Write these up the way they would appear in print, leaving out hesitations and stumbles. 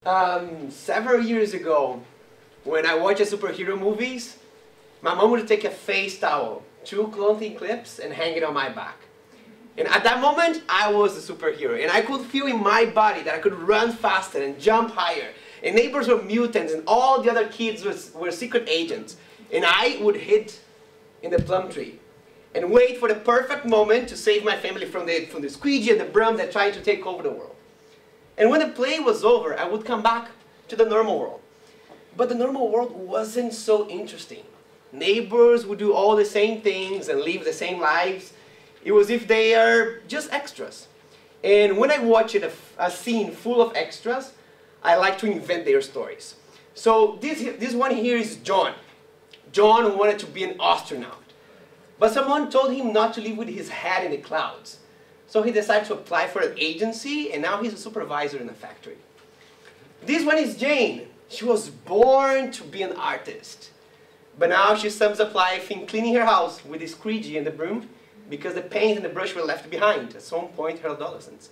Several years ago, when I watched superhero movies, my mom would take a face towel, 2 clothing clips, and hang it on my back. And at that moment, I was a superhero, and I could feel in my body that I could run faster and jump higher. And neighbors were mutants, and all the other kids were secret agents. And I would hid in the plum tree and wait for the perfect moment to save my family from the squeegee and the broom that tried to take over the world. And when the play was over, I would come back to the normal world. But the normal world wasn't so interesting. Neighbors would do all the same things and live the same lives. It was as if they are just extras. And when I watched a scene full of extras, I like to invent their stories. So this one here is John. John wanted to be an astronaut. But someone told him not to live with his head in the clouds. So he decided to apply for an agency, and now he's a supervisor in a factory. This one is Jane. She was born to be an artist. But now she sums up life in cleaning her house with the squeegee and the broom because the paint and the brush were left behind at some point in her adolescence.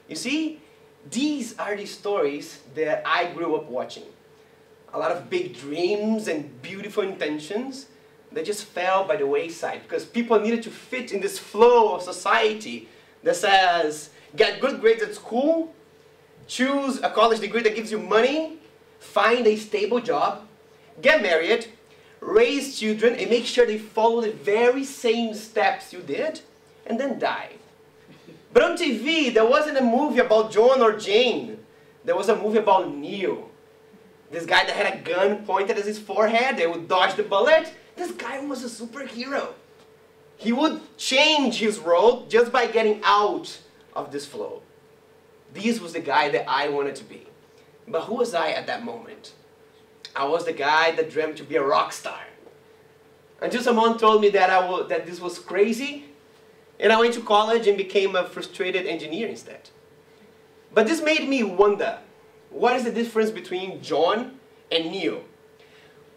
You see, these are the stories that I grew up watching. A lot of big dreams and beautiful intentions that just fell by the wayside because people needed to fit in this flow of society that says, get good grades at school, choose a college degree that gives you money, find a stable job, get married, raise children, and make sure they follow the very same steps you did, and then die. But on TV, there wasn't a movie about John or Jane. There was a movie about Neo. This guy that had a gun pointed at his forehead, they would dodge the bullet. This guy was a superhero. He would change his world just by getting out of this flow. This was the guy that I wanted to be. But who was I at that moment? I was the guy that dreamt to be a rock star. Until someone told me that this was crazy, and I went to college and became a frustrated engineer instead. But this made me wonder, what is the difference between John and Neo?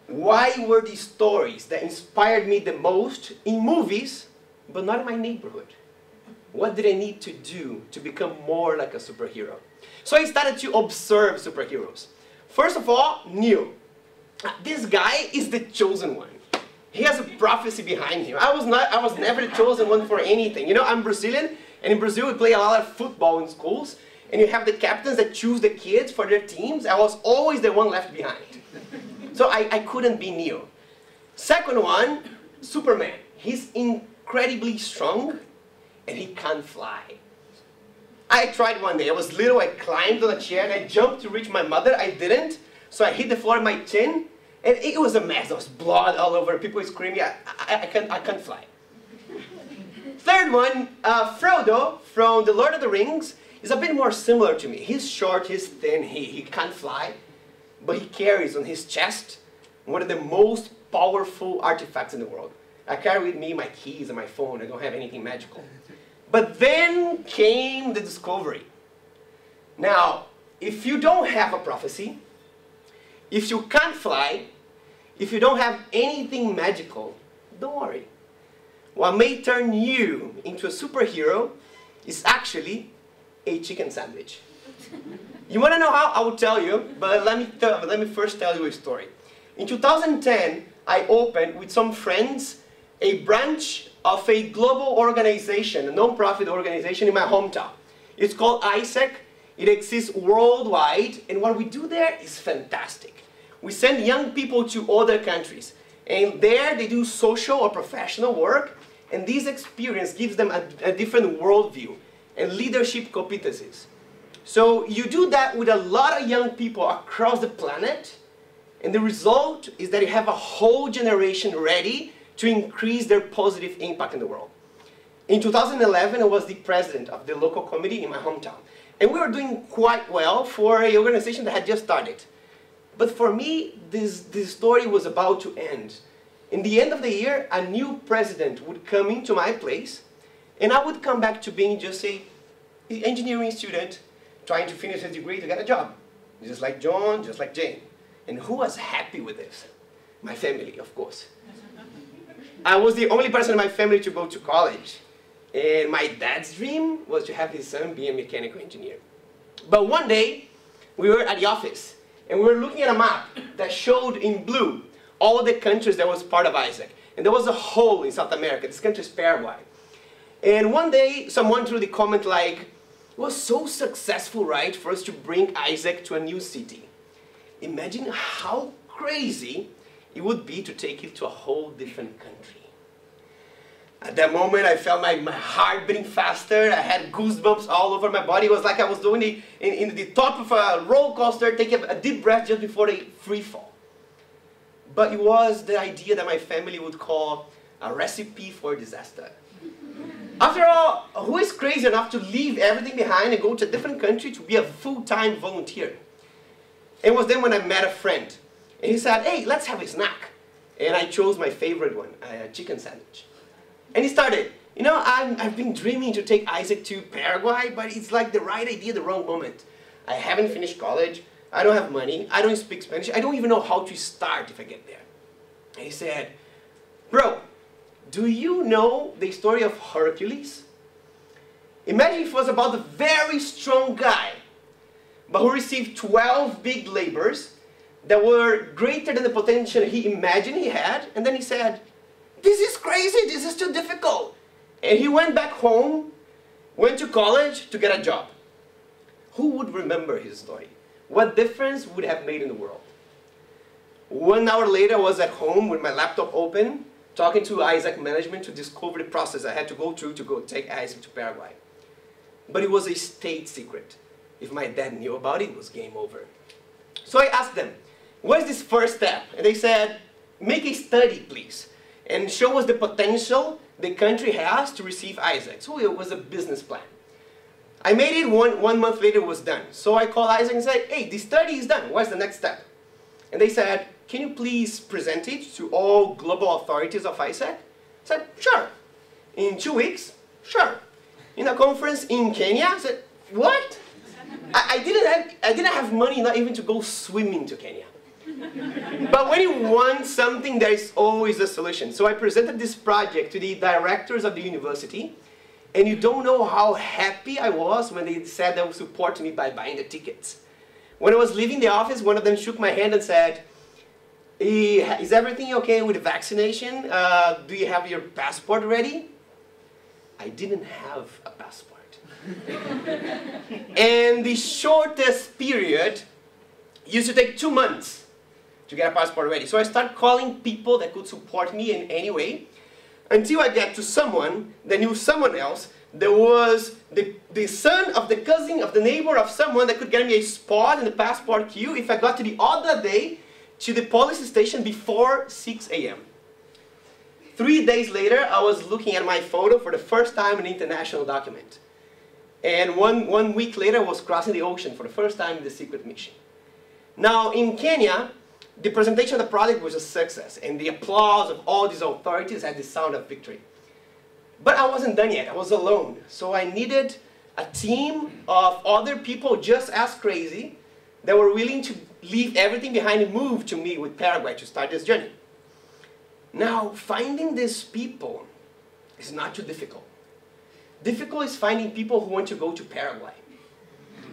Why were these stories that inspired me the most in movies, but not in my neighborhood? What did I need to do to become more like a superhero? So I started to observe superheroes. First of all, Neo. This guy is the chosen one. He has a prophecy behind him. I was never the chosen one for anything. You know, I'm Brazilian, and in Brazil we play a lot of football in schools, and you have the captains that choose the kids for their teams. I was always the one left behind. So I couldn't be Neo. Second one, Superman. He's incredibly strong, and he can't fly. I tried one day. I was little, I climbed on a chair, and I jumped to reach my mother. I didn't, so I hit the floor with my chin, and it was a mess. There was blood all over, people were screaming. I can't fly. Third one, Frodo from The Lord of the Rings is a bit more similar to me. He's short, he's thin, he can't fly, but he carries on his chest one of the most powerful artifacts in the world. I carry with me my keys and my phone. I don't have anything magical. But then came the discovery. Now, if you don't have a prophecy, if you can't fly, if you don't have anything magical, don't worry. What may turn you into a superhero is actually a chicken sandwich. You want to know how? I will tell you, but let me first tell you a story. In 2010, I opened with some friends a branch of a global organization, a non-profit organization in my hometown. It's called AIESEC. It exists worldwide, and what we do there is fantastic. We send young people to other countries, and there they do social or professional work, and this experience gives them a different worldview and leadership competencies. So you do that with a lot of young people across the planet, and the result is that you have a whole generation ready to increase their positive impact in the world. In 2011, I was the president of the local committee in my hometown. And we were doing quite well for an organization that had just started. But for me, this story was about to end. In the end of the year, a new president would come into my place, and I would come back to being just an engineering student trying to finish his degree to get a job. Just like John, just like Jane. And who was happy with this? My family, of course. I was the only person in my family to go to college. And my dad's dream was to have his son be a mechanical engineer. But one day, we were at the office, and we were looking at a map that showed in blue all the countries that was part of AIESEC. And there was a hole in South America. This country is Paraguay. And one day, someone threw the comment like, it was so successful, right, for us to bring AIESEC to a new city. Imagine how crazy it would be to take it to a whole different country. At that moment, I felt my heart beating faster. I had goosebumps all over my body. It was like I was doing in the top of a roller coaster, taking a deep breath just before a free fall. But it was the idea that my family would call a recipe for disaster. After all, who is crazy enough to leave everything behind and go to a different country to be a full-time volunteer? It was then when I met a friend. And he said, hey, let's have a snack. And I chose my favorite one, a chicken sandwich. And he started, you know, I've been dreaming to take AIESEC to Paraguay, but it's like the right idea at the wrong moment. I haven't finished college, I don't have money, I don't speak Spanish, I don't even know how to start if I get there. And he said, bro, do you know the story of Hercules? Imagine if it was about a very strong guy, but who received 12 big labors that were greater than the potential he imagined he had, and then he said, this is crazy, this is too difficult. And he went back home, went to college to get a job. Who would remember his story? What difference would it have made in the world? 1 hour later, I was at home with my laptop open, talking to AIESEC management to discover the process I had to go through to go take AIESEC to Paraguay. But it was a state secret. If my dad knew about it, it was game over. So I asked them, what is this first step? And they said, make a study, please, and show us the potential the country has to receive AIESEC. So it was a business plan. I made it, one month later it was done. So I called AIESEC and said, hey, the study is done, what's the next step? And they said, can you please present it to all global authorities of AIESEC? I said, sure. In 2 weeks? Sure. In a conference in Kenya? I said, what? I didn't have money not even to go swimming to Kenya. But when you want something, there is always a solution. So I presented this project to the directors of the university, and you don't know how happy I was when they said they would support me by buying the tickets. When I was leaving the office, one of them shook my hand and said, is everything okay with the vaccination? Do you have your passport ready? I didn't have a passport. And the shortest period used to take 2 months to get a passport ready. So I started calling people that could support me in any way, until I get to someone that knew someone else that was the son of the cousin of the neighbor of someone that could get me a spot in the passport queue if I got to the other day to the police station before 6 a.m. 3 days later, I was looking at my photo for the first time in an international document. And one week later, I was crossing the ocean for the first time in the secret mission. Now, in Kenya, the presentation of the project was a success, and the applause of all these authorities had the sound of victory. But I wasn't done yet, I was alone. So I needed a team of other people just as crazy that were willing to leave everything behind and move to me with Paraguay to start this journey. Now, finding these people is not too difficult. Difficult is finding people who want to go to Paraguay.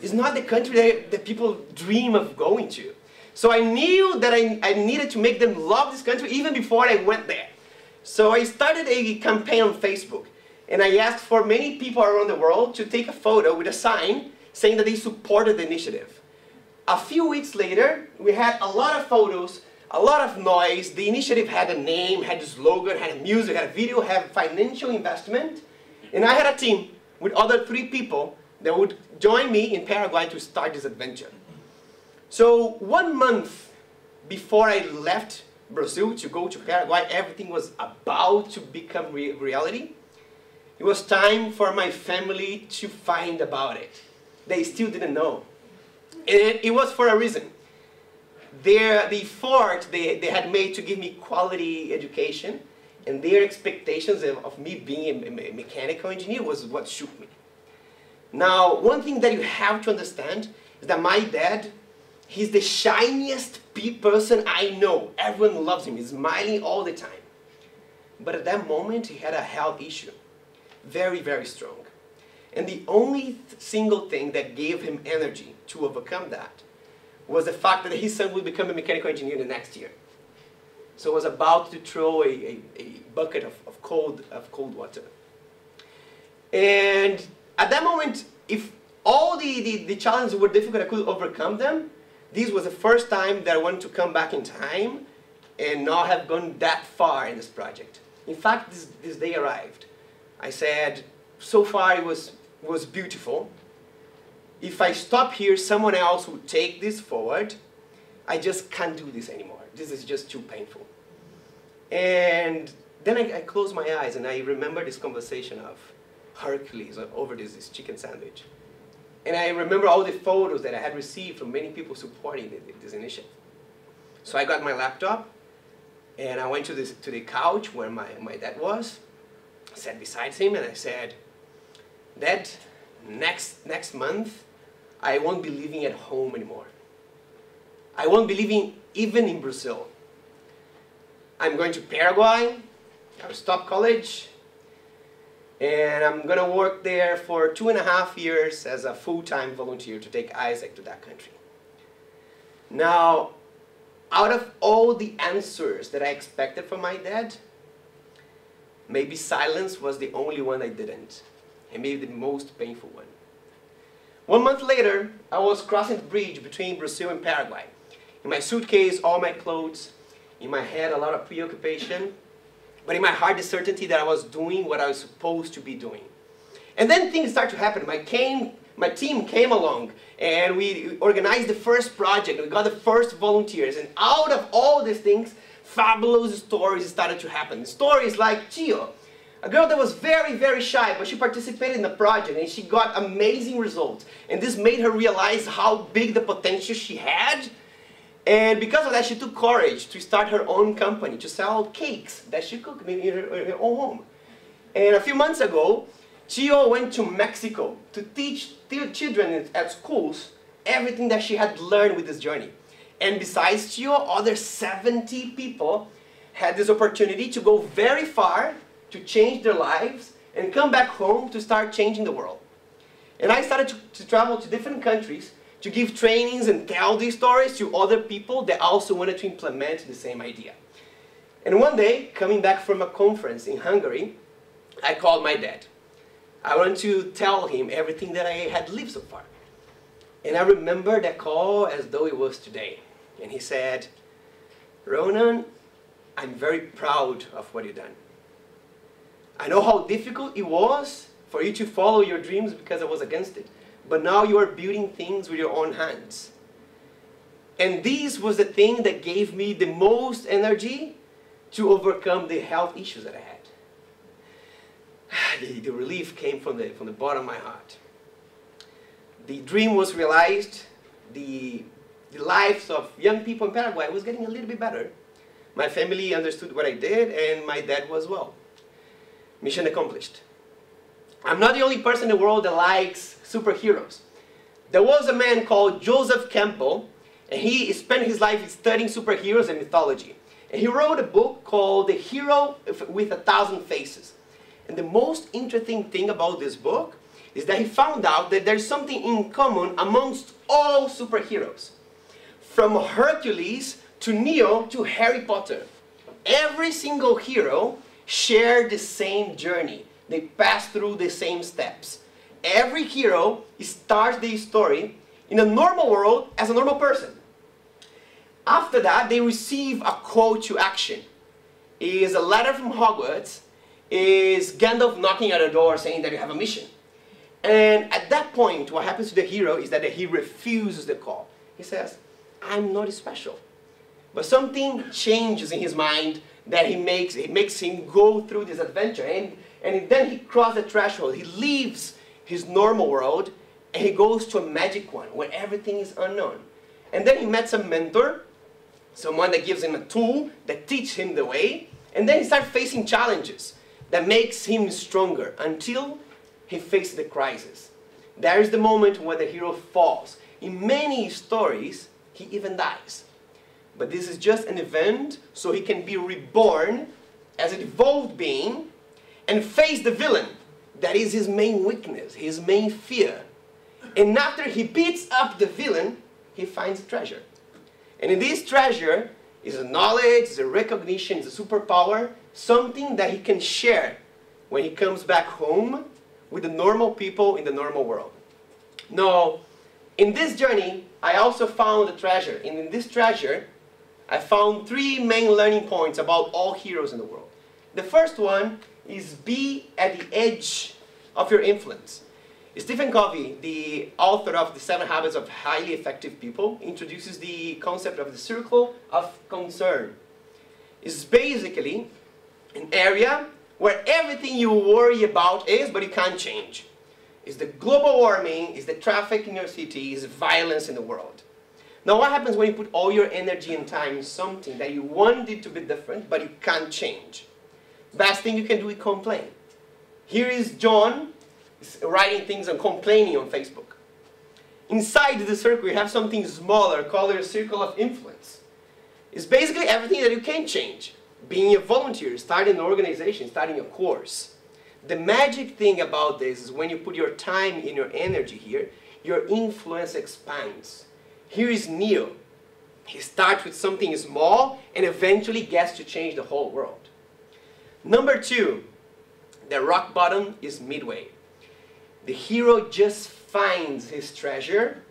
It's not the country that people dream of going to. So I knew that I needed to make them love this country even before I went there. So I started a campaign on Facebook, and I asked for many people around the world to take a photo with a sign saying that they supported the initiative. A few weeks later, we had a lot of photos, a lot of noise. The initiative had a name, had a slogan, had a music, had a video, had financial investment. And I had a team with other 3 people that would join me in Paraguay to start this adventure. So 1 month before I left Brazil to go to Paraguay, everything was about to become reality. It was time for my family to find about it. They still didn't know. And it was for a reason. The effort they had made to give me quality education and their expectations of me being a mechanical engineer was what shook me. Now, one thing that you have to understand is that my dad, he's the shiniest person I know. Everyone loves him. He's smiling all the time. But at that moment, he had a health issue. Very, very strong. And the only single thing that gave him energy to overcome that was the fact that his son would become a mechanical engineer the next year. So I was about to throw a bucket of cold water. And at that moment, if all the challenges were difficult, I could overcome them. This was the first time that I wanted to come back in time and not have gone that far in this project. In fact, this day arrived. I said, so far it was beautiful. If I stop here, someone else will take this forward. I just can't do this anymore. This is just too painful. And then I closed my eyes and I remember this conversation of Hercules over this chicken sandwich. And I remember all the photos that I had received from many people supporting this initiative. So I got my laptop and I went to the couch where my dad was, sat beside him, and I said, Dad, next month, I won't be living at home anymore. I won't be living even in Brazil. I'm going to Paraguay, I'll stop college, and I'm going to work there for 2.5 years as a full-time volunteer to take AIESEC to that country. Now, out of all the answers that I expected from my dad, maybe silence was the only one I didn't, and maybe the most painful one. 1 month later, I was crossing the bridge between Brazil and Paraguay. In my suitcase, all my clothes. In my head, a lot of preoccupation. But in my heart, the certainty that I was doing what I was supposed to be doing. And then things started to happen. My team came along, and we organized the first project. We got the first volunteers. And out of all these things, fabulous stories started to happen. Stories like Chio, a girl that was very, very shy, but she participated in the project and she got amazing results. And this made her realize how big the potential she had. And because of that, she took courage to start her own company, to sell cakes that she cooked in her own home. And a few months ago, Chio went to Mexico to teach children at schools everything that she had learned with this journey. And besides Chio, other 70 people had this opportunity to go very far to change their lives and come back home to start changing the world. And I started to travel to different countries to give trainings and tell these stories to other people that also wanted to implement the same idea. And one day, coming back from a conference in Hungary, I called my dad. I wanted to tell him everything that I had lived so far. And I remember that call as though it was today. And he said, Ronan, I'm very proud of what you've done. I know how difficult it was for you to follow your dreams because I was against it. But now you are building things with your own hands. And this was the thing that gave me the most energy to overcome the health issues that I had. The relief came from the bottom of my heart. The dream was realized. The lives of young people in Paraguay was getting a little bit better. My family understood what I did, and my dad was well. Mission accomplished. I'm not the only person in the world that likes superheroes. There was a man called Joseph Campbell, and he spent his life studying superheroes and mythology. And he wrote a book called The Hero with 1,000 Faces. And the most interesting thing about this book is that he found out that there's something in common amongst all superheroes. From Hercules to Neo to Harry Potter. Every single hero shared the same journey. They pass through the same steps. Every hero starts their story in a normal world as a normal person. After that, they receive a call to action. It is a letter from Hogwarts. Is Gandalf knocking at the door saying that you have a mission. And at that point, what happens to the hero is that he refuses the call. He says, I'm not special. But something changes in his mind that it makes him go through this adventure. And then he crosses the threshold. He leaves his normal world and he goes to a magic one where everything is unknown. And then he met some mentor, someone that gives him a tool that teaches him the way. And then he starts facing challenges that makes him stronger until he faces the crisis. There is the moment where the hero falls. In many stories, he even dies. But this is just an event so he can be reborn as an evolved being and face the villain. That is his main weakness, his main fear. And after he beats up the villain, he finds a treasure. And in this treasure is a knowledge, is a recognition, is a superpower, something that he can share when he comes back home with the normal people in the normal world. Now, in this journey, I also found a treasure. And in this treasure, I found 3 main learning points about all heroes in the world. The first one is be at the edge of your influence. Stephen Covey, the author of The 7 Habits of Highly Effective People, introduces the concept of the circle of concern. It's basically an area where everything you worry about is, but you can't change. It's the global warming, it's the traffic in your city, it's violence in the world. Now what happens when you put all your energy and time in something that you want it to be different, but you can't change? Best thing you can do is complain. Here is John writing things and complaining on Facebook. Inside the circle you have something smaller called your circle of influence. It's basically everything that you can change. Being a volunteer, starting an organization, starting a course. The magic thing about this is when you put your time and your energy here, your influence expands. Here is Neo. He starts with something small and eventually gets to change the whole world. Number 2, the rock bottom is midway. The hero just finds his treasure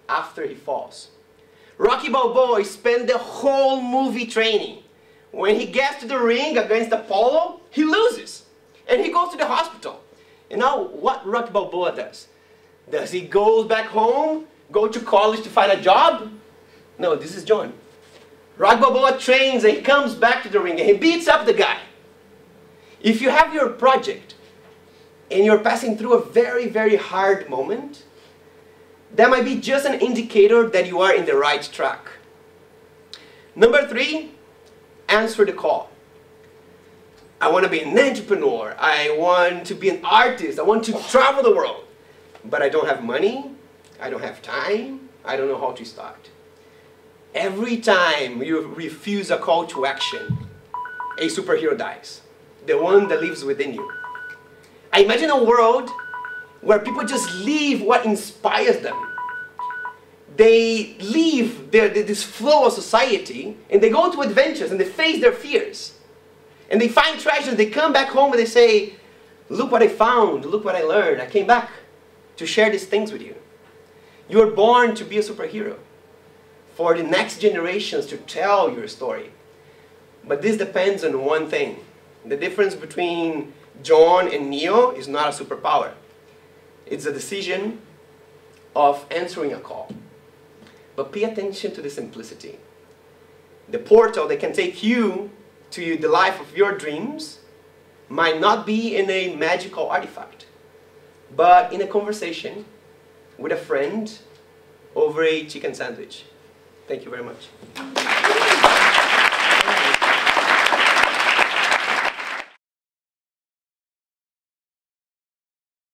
after he falls. Rocky Balboa spent the whole movie training. When he gets to the ring against Apollo, he loses. And he goes to the hospital. And now what Rocky Balboa does? Does he go back home, go to college to find a job? No, this is John. Rocky Balboa trains and he comes back to the ring and he beats up the guy. If you have your project and you're passing through a very, very hard moment, that might be just an indicator that you are in the right track. Number 3, answer the call. I want to be an entrepreneur. I want to be an artist. I want to travel the world. But I don't have money. I don't have time. I don't know how to start. Every time you refuse a call to action, a superhero dies. The one that lives within you. I imagine a world where people just leave what inspires them. They leave this flow of society and they go to adventures and they face their fears. And they find treasures, they come back home and they say, look what I found, look what I learned. I came back to share these things with you. You were born to be a superhero. For the next generations to tell your story. But this depends on one thing. The difference between John and Neo is not a superpower. It's a decision of answering a call. But pay attention to the simplicity. The portal that can take you to the life of your dreams might not be in a magical artifact, but in a conversation with a friend over a chicken sandwich. Thank you very much.